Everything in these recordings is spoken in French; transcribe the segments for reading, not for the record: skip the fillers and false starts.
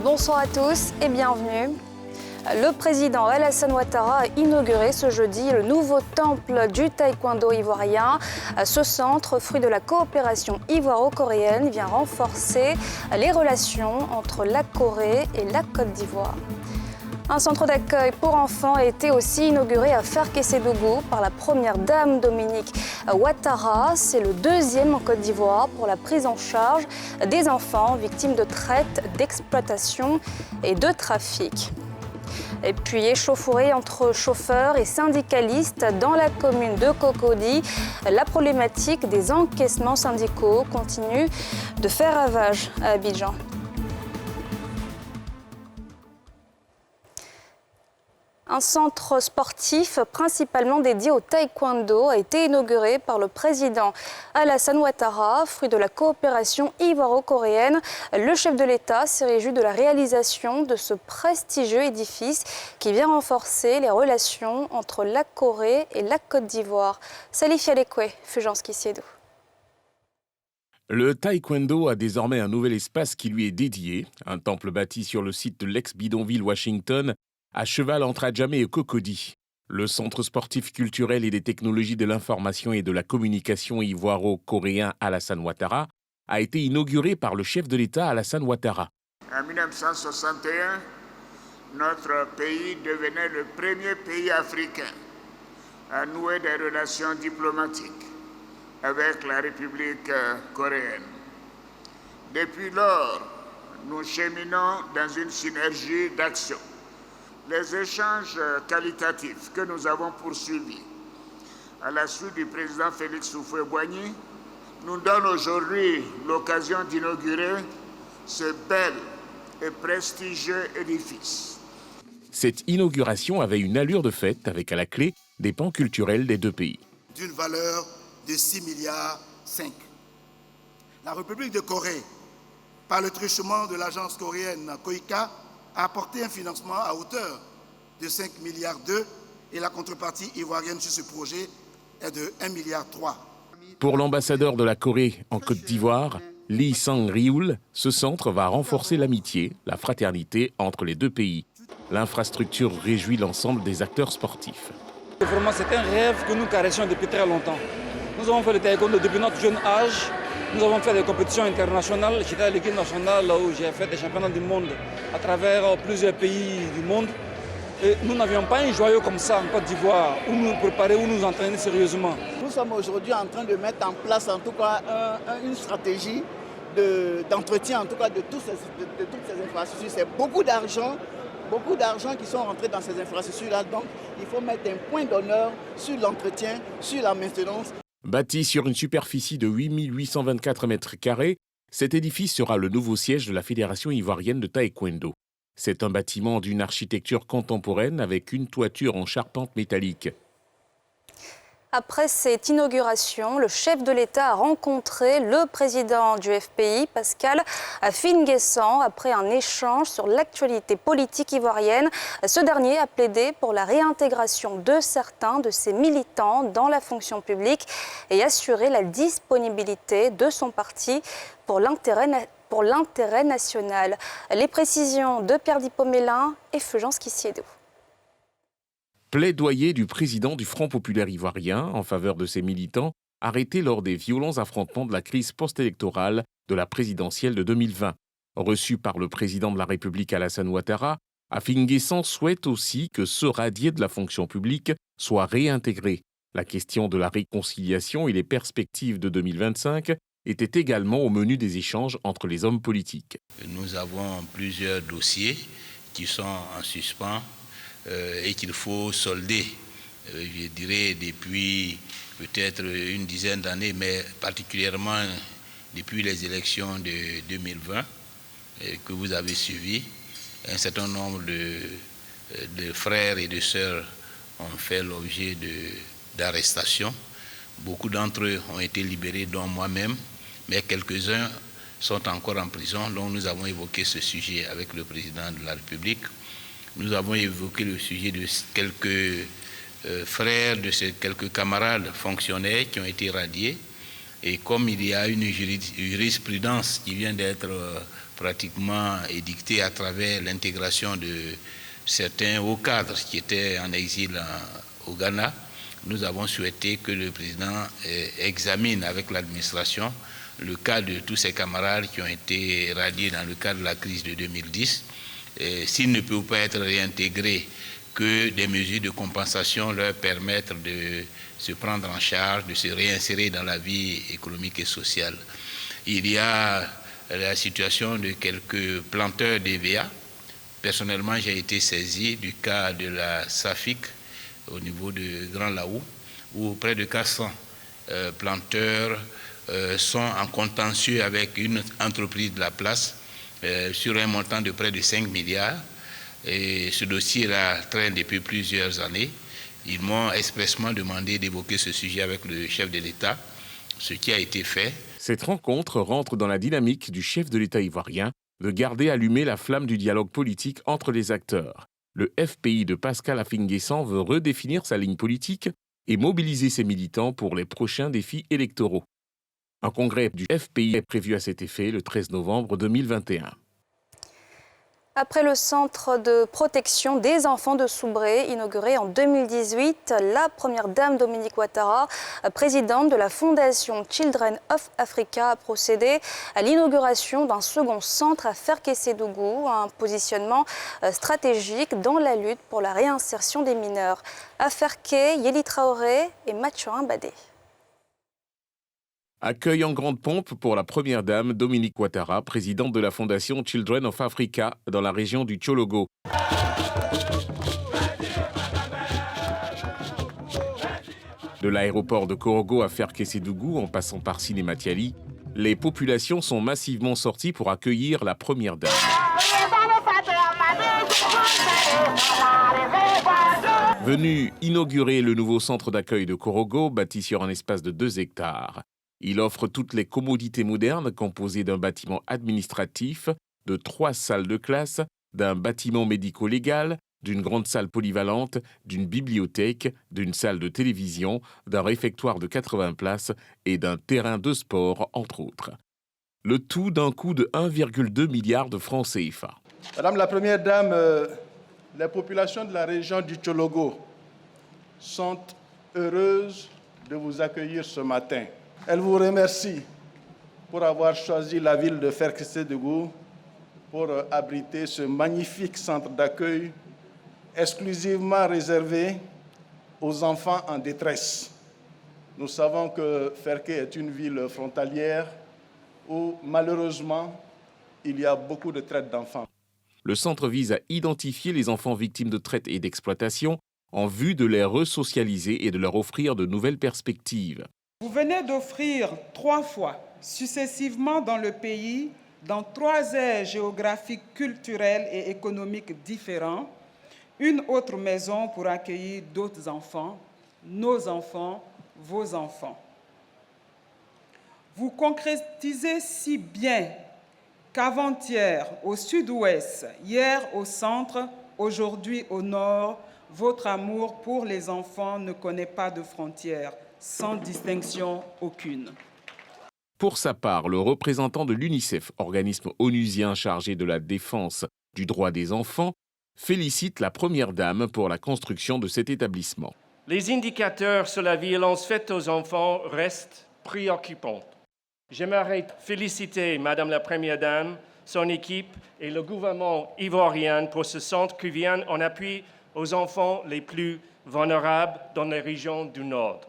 Bonsoir à tous et bienvenue. Le président Alassane Ouattara a inauguré ce jeudi le nouveau temple du taekwondo ivoirien. Ce centre, fruit de la coopération ivoiro-coréenne, vient renforcer les relations entre la Corée et la Côte d'Ivoire. Un centre d'accueil pour enfants a été aussi inauguré à Ferkessédougou par la première dame Dominique Ouattara. C'est le deuxième en Côte d'Ivoire pour la prise en charge des enfants victimes de traite, d'exploitation et de trafic. Et puis échauffourée entre chauffeurs et syndicalistes dans la commune de Cocody, la problématique des encaissements syndicaux continue de faire ravage à Abidjan. Un centre sportif principalement dédié au taekwondo a été inauguré par le président Alassane Ouattara, fruit de la coopération ivoiro-coréenne. Le chef de l'État s'est réjoui de la réalisation de ce prestigieux édifice qui vient renforcer les relations entre la Corée et la Côte d'Ivoire. Salif Yalekwe, Fulgence Kissiedo. Le taekwondo a désormais un nouvel espace qui lui est dédié, un temple bâti sur le site de l'ex-bidonville Washington, à cheval entre Adjamé et Cocody. Le centre sportif culturel et des technologies de l'information et de la communication ivoiro-coréen Alassane Ouattara a été inauguré par le chef de l'État Alassane Ouattara. En 1961, notre pays devenait le premier pays africain à nouer des relations diplomatiques avec la République coréenne. Depuis lors, nous cheminons dans une synergie d'action. Les échanges qualitatifs que nous avons poursuivis à la suite du président Félix Houphouët-Boigny nous donnent aujourd'hui l'occasion d'inaugurer ce bel et prestigieux édifice. Cette inauguration avait une allure de fête avec à la clé des pans culturels des deux pays. D'une valeur de 6,5 milliards. La République de Corée, par le truchement de l'agence coréenne KOICA, a apporté un financement à hauteur de 5,2 milliards et la contrepartie ivoirienne sur ce projet est de 1,3 milliard. Pour l'ambassadeur de la Corée en Côte d'Ivoire, Lee Sang-ryul, ce centre va renforcer l'amitié, la fraternité entre les deux pays. L'infrastructure réjouit l'ensemble des acteurs sportifs. Vraiment, c'est un rêve que nous caressions depuis très longtemps. Nous avons fait le taekwondo depuis notre jeune âge. Nous avons fait des compétitions internationales. J'étais à l'équipe nationale où j'ai fait des championnats du monde à travers plusieurs pays du monde. Et nous n'avions pas un joyau comme ça en Côte d'Ivoire où nous préparer, où nous entraîner sérieusement. Nous sommes aujourd'hui en train de mettre en place en tout cas une stratégie d'entretien en tout cas de toutes ces infrastructures. C'est beaucoup d'argent qui sont rentrés dans ces infrastructures-là. Donc il faut mettre un point d'honneur sur l'entretien, sur la maintenance. Bâti sur une superficie de 8 824 m², cet édifice sera le nouveau siège de la Fédération ivoirienne de taekwondo. C'est un bâtiment d'une architecture contemporaine avec une toiture en charpente métallique. Après cette inauguration, le chef de l'État a rencontré le président du FPI, Pascal Affi-N'Guessan, après un échange sur l'actualité politique ivoirienne. Ce dernier a plaidé pour la réintégration de certains de ses militants dans la fonction publique et assuré la disponibilité de son parti pour l'intérêt national. Les précisions de Pierre Dipomélin et Fulgence Kissiedo. Plaidoyer du président du Front populaire ivoirien en faveur de ses militants arrêtés lors des violents affrontements de la crise post-électorale de la présidentielle de 2020. Reçu par le président de la République Alassane Ouattara, Affi-N'Guessan souhaite aussi que ceux radiés de la fonction publique soient réintégrés. La question de la réconciliation et les perspectives de 2025 étaient également au menu des échanges entre les hommes politiques. Nous avons plusieurs dossiers qui sont en suspens et qu'il faut solder, je dirais depuis peut-être une dizaine d'années, mais particulièrement depuis les élections de 2020 que vous avez suivies. Un certain nombre de frères et de sœurs ont fait l'objet d'arrestations. Beaucoup d'entre eux ont été libérés, dont moi-même, mais quelques-uns sont encore en prison. Donc nous avons évoqué ce sujet avec le président de la République. Nous avons évoqué le sujet de quelques frères, de quelques camarades fonctionnaires qui ont été radiés. Et comme il y a une jurisprudence qui vient d'être pratiquement édictée à travers l'intégration de certains hauts cadres qui étaient en exil au Ghana, nous avons souhaité que le président examine avec l'administration le cas de tous ces camarades qui ont été radiés dans le cadre de la crise de 2010. S'ils ne peuvent pas être réintégrés, que des mesures de compensation leur permettent de se prendre en charge, de se réinsérer dans la vie économique et sociale. Il y a la situation de quelques planteurs d'EVA. Personnellement, j'ai été saisi du cas de la SAFIC au niveau de Grand Laou, où près de 400 planteurs sont en contentieux avec une entreprise de la place sur un montant de près de 5 milliards. Et ce dossier-là traîne depuis plusieurs années. Ils m'ont expressément demandé d'évoquer ce sujet avec le chef de l'État, ce qui a été fait. Cette rencontre rentre dans la dynamique du chef de l'État ivoirien de garder allumée la flamme du dialogue politique entre les acteurs. Le FPI de Pascal Affi-N'Guessan veut redéfinir sa ligne politique et mobiliser ses militants pour les prochains défis électoraux. Un congrès du FPI est prévu à cet effet le 13 novembre 2021. Après le centre de protection des enfants de Soubré, inauguré en 2018, la première dame Dominique Ouattara, présidente de la fondation Children of Africa, a procédé à l'inauguration d'un second centre à Ferkessédougou, un positionnement stratégique dans la lutte pour la réinsertion des mineurs. À Ferké, Yéli Traoré et Mathurin Badé. Accueil en grande pompe pour la première dame Dominique Ouattara, présidente de la fondation Children of Africa dans la région du Tchologo. De l'aéroport de Korogo à Ferkessédougou, en passant par Sinématiali, les populations sont massivement sorties pour accueillir la première dame. Venu inaugurer le nouveau centre d'accueil de Korogo, bâti sur un espace de 2 hectares. Il offre toutes les commodités modernes composées d'un bâtiment administratif, de 3 salles de classe, d'un bâtiment médico-légal, d'une grande salle polyvalente, d'une bibliothèque, d'une salle de télévision, d'un réfectoire de 80 places et d'un terrain de sport, entre autres. Le tout d'un coût de 1,2 milliard de francs CFA. Madame la Première Dame, les populations de la région du Tchologo sont heureuses de vous accueillir ce matin. Elles vous remercient pour avoir choisi la ville de Ferkessédougou pour abriter ce magnifique centre d'accueil exclusivement réservé aux enfants en détresse. Nous savons que Ferké est une ville frontalière où, malheureusement, il y a beaucoup de traite d'enfants. Le centre vise à identifier les enfants victimes de traite et d'exploitation en vue de les resocialiser et de leur offrir de nouvelles perspectives. Vous venez d'offrir 3 fois, successivement dans le pays, dans 3 aires géographiques, culturelles et économiques différents, une autre maison pour accueillir d'autres enfants, nos enfants, vos enfants. Vous concrétisez si bien qu'avant-hier au sud-ouest, hier au centre, aujourd'hui au nord, votre amour pour les enfants ne connaît pas de frontières, sans distinction aucune. Pour sa part, le représentant de l'UNICEF, organisme onusien chargé de la défense du droit des enfants, félicite la Première Dame pour la construction de cet établissement. Les indicateurs sur la violence faite aux enfants restent préoccupants. J'aimerais féliciter Madame la Première Dame, son équipe et le gouvernement ivoirien pour ce centre qui vient en appui aux enfants les plus vulnérables dans les régions du Nord.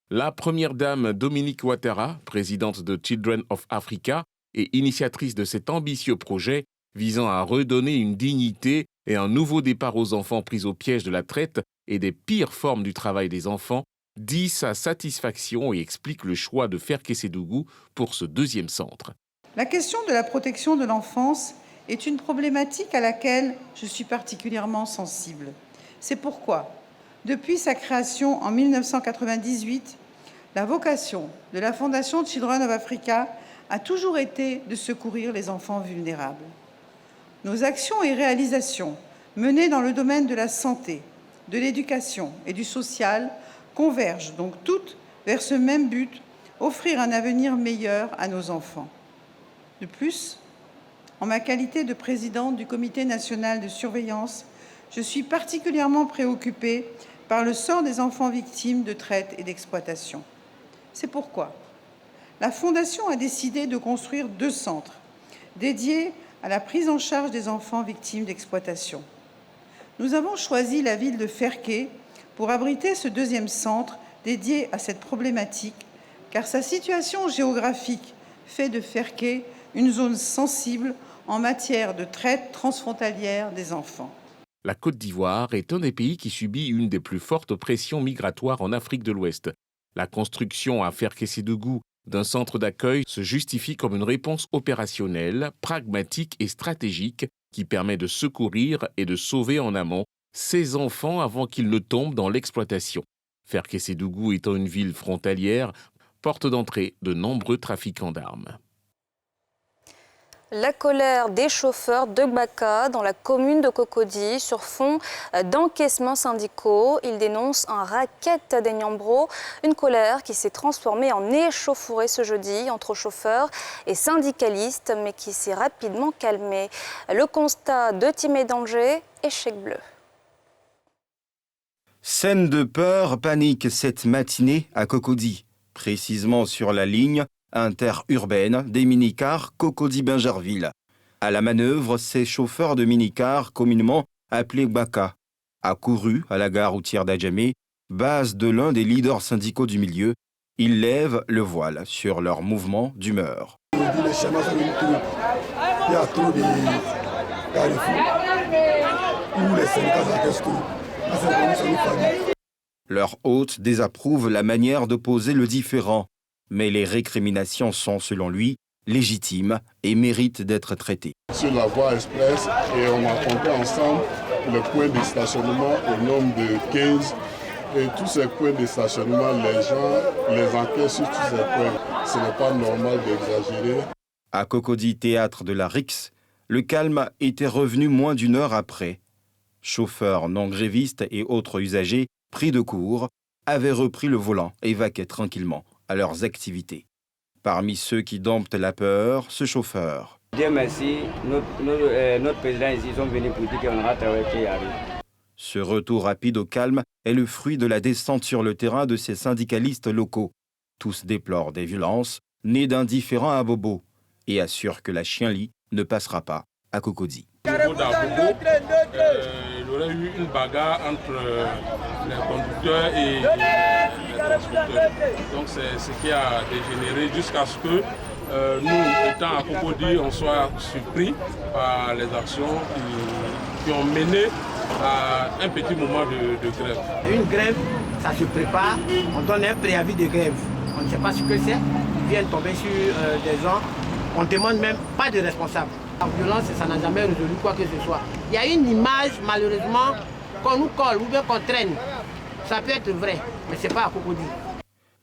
La Première Dame Dominique Ouattara, présidente de Children of Africa et initiatrice de cet ambitieux projet visant à redonner une dignité et un nouveau départ aux enfants pris au piège de la traite et des pires formes du travail des enfants, dit sa satisfaction et explique le choix de Ferkessédougou pour ce 2e centre. La question de la protection de l'enfance est une problématique à laquelle je suis particulièrement sensible. C'est pourquoi, depuis sa création en 1998, la vocation de la Fondation Children of Africa a toujours été de secourir les enfants vulnérables. Nos actions et réalisations menées dans le domaine de la santé, de l'éducation et du social convergent donc toutes vers ce même but, offrir un avenir meilleur à nos enfants. De plus, en ma qualité de présidente du Comité national de surveillance, je suis particulièrement préoccupée par le sort des enfants victimes de traite et d'exploitation. C'est pourquoi la Fondation a décidé de construire 2 centres dédiés à la prise en charge des enfants victimes d'exploitation. Nous avons choisi la ville de Ferké pour abriter ce 2e centre dédié à cette problématique, car sa situation géographique fait de Ferké une zone sensible en matière de traite transfrontalière des enfants. La Côte d'Ivoire est un des pays qui subit une des plus fortes pressions migratoires en Afrique de l'Ouest. La construction à Ferké-Sédougou d'un centre d'accueil se justifie comme une réponse opérationnelle, pragmatique et stratégique qui permet de secourir et de sauver en amont ces enfants avant qu'ils ne tombent dans l'exploitation. Ferké-Sédougou étant une ville frontalière, porte d'entrée de nombreux trafiquants d'armes. La colère des chauffeurs de Gbaka dans la commune de Cocody sur fond d'encaissements syndicaux. Ils dénoncent un racket des Niambro, une colère qui s'est transformée en échauffourée ce jeudi entre chauffeurs et syndicalistes, mais qui s'est rapidement calmée. Le constat de Timé d'Angers, échec bleu. Scène de peur, panique cette matinée à Cocody, précisément sur la ligne interurbaine des minicars Cocody-Bingerville. À la manœuvre, ces chauffeurs de minicars, communément appelés Gbaka, accourus à la gare routière d'Adjamé, base de l'un des leaders syndicaux du milieu. Ils lèvent le voile sur leur mouvement d'humeur. Leur hôte désapprouve la manière d'opposer le différent. Mais les récriminations sont, selon lui, légitimes et méritent d'être traitées. Sur la voie express, et on a compté ensemble le point de stationnement au nombre de 15. Et tous ces points de stationnement, les gens les enquêtent sur tous ces points. Ce n'est pas normal d'exagérer. À Cocody, théâtre de la Rix, le calme était revenu moins d'1 heure après. Chauffeurs non grévistes et autres usagers, pris de court, avaient repris le volant et vaquaient tranquillement à leurs activités. Parmi ceux qui domptent la peur, ce chauffeur. Dieu merci, notre président ici, ils sont venus pour dire qu'on aura travaillé qui arrive. Ce retour rapide au calme est le fruit de la descente sur le terrain de ces syndicalistes locaux. Tous déplorent des violences nées d'un différend à Bobo et assurent que la chienlit ne passera pas à Cocody. Au niveau d'Abobo, il y aurait eu une bagarre entre les conducteurs et les transporteurs. Donc c'est ce qui a dégénéré jusqu'à ce que nous, étant à Cocody, on soit surpris par les actions qui ont mené à un petit moment de grève. Une grève, ça se prépare, on donne un préavis de grève. On ne sait pas ce que c'est, ils viennent tomber sur des gens, on ne demande même pas de responsable. La violence, ça n'a jamais résolu quoi que ce soit. Il y a une image, malheureusement, qu'on nous colle ou bien qu'on traîne. Ça peut être vrai, mais ce n'est pas à Cocody.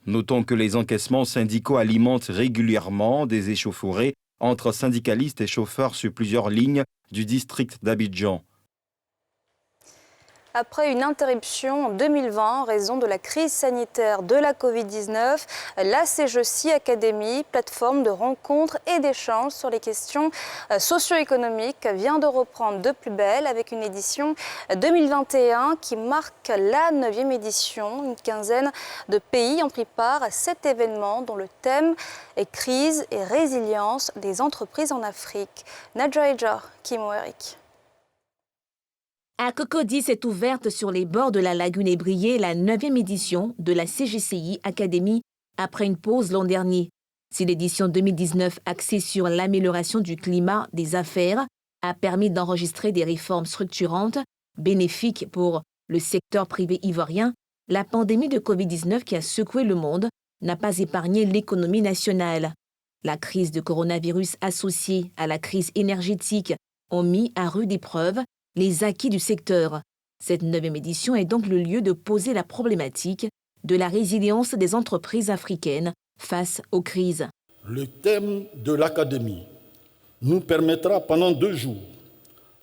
Notons que les encaissements syndicaux alimentent régulièrement des échauffourées entre syndicalistes et chauffeurs sur plusieurs lignes du district d'Abidjan. Après une interruption en 2020 en raison de la crise sanitaire de la Covid-19, la CGECI Academy, plateforme de rencontres et d'échanges sur les questions socio-économiques, vient de reprendre de plus belle avec une édition 2021 qui marque la 9e édition. Une quinzaine de pays ont pris part à cet événement dont le thème est crise et résilience des entreprises en Afrique. Nadja Eja, Kimo Eric. À Cocody s'est ouverte sur les bords de la lagune ébriée la 9e édition de la CGECI Academy après une pause l'an dernier. Si l'édition 2019 axée sur l'amélioration du climat des affaires a permis d'enregistrer des réformes structurantes bénéfiques pour le secteur privé ivoirien, la pandémie de Covid-19 qui a secoué le monde n'a pas épargné l'économie nationale. La crise de coronavirus associée à la crise énergétique ont mis à rude épreuve les acquis du secteur. Cette 9e édition est donc le lieu de poser la problématique de la résilience des entreprises africaines face aux crises. le thème de l'Académie nous permettra pendant 2 jours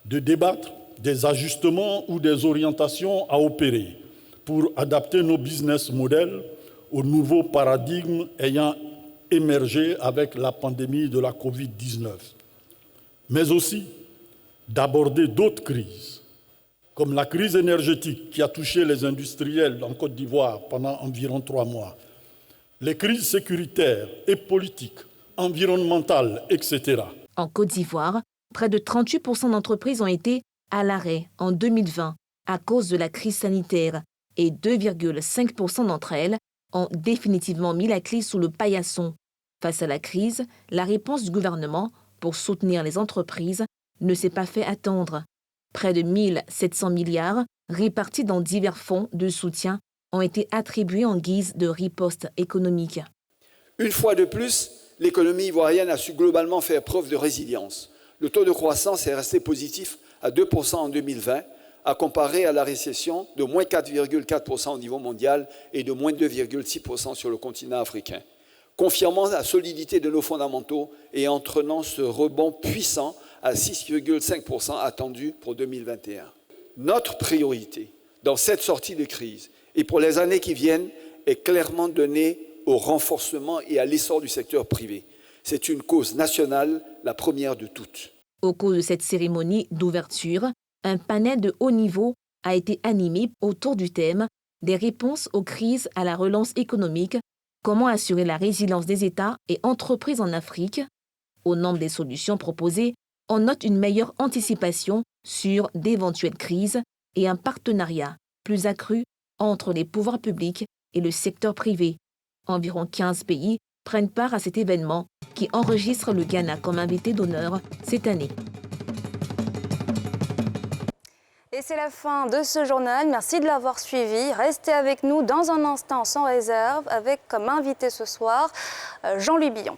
de débattre des ajustements ou des orientations à opérer pour adapter nos business models au nouveau paradigme ayant émergé avec la pandémie de la Covid-19, mais aussi d'aborder d'autres crises, comme la crise énergétique qui a touché les industriels en Côte d'Ivoire pendant environ 3 mois, les crises sécuritaires et politiques, environnementales, etc. En Côte d'Ivoire, près de 38% d'entreprises ont été à l'arrêt en 2020 à cause de la crise sanitaire et 2,5% d'entre elles ont définitivement mis la clé sous le paillasson. Face à la crise, la réponse du gouvernement pour soutenir les entreprises ne s'est pas fait attendre. Près de 1 700 milliards répartis dans divers fonds de soutien ont été attribués en guise de riposte économique. Une fois de plus, l'économie ivoirienne a su globalement faire preuve de résilience. Le taux de croissance est resté positif à 2% en 2020, à comparer à la récession de moins 4,4% au niveau mondial et de moins 2,6% sur le continent africain, confirmant la solidité de nos fondamentaux et entraînant ce rebond puissant à 6,5% attendu pour 2021. Notre priorité dans cette sortie de crise et pour les années qui viennent est clairement donnée au renforcement et à l'essor du secteur privé. C'est une cause nationale, la première de toutes. Au cours de cette cérémonie d'ouverture, un panel de haut niveau a été animé autour du thème « Des réponses aux crises à la relance économique, comment assurer la résilience des États et entreprises en Afrique ?» Au nombre des solutions proposées, on note une meilleure anticipation sur d'éventuelles crises et un partenariat plus accru entre les pouvoirs publics et le secteur privé. Environ 15 pays prennent part à cet événement qui enregistre le Ghana comme invité d'honneur cette année. Et c'est la fin de ce journal. Merci de l'avoir suivi. Restez avec nous dans un instant sans réserve avec comme invité ce soir Jean-Louis Billon.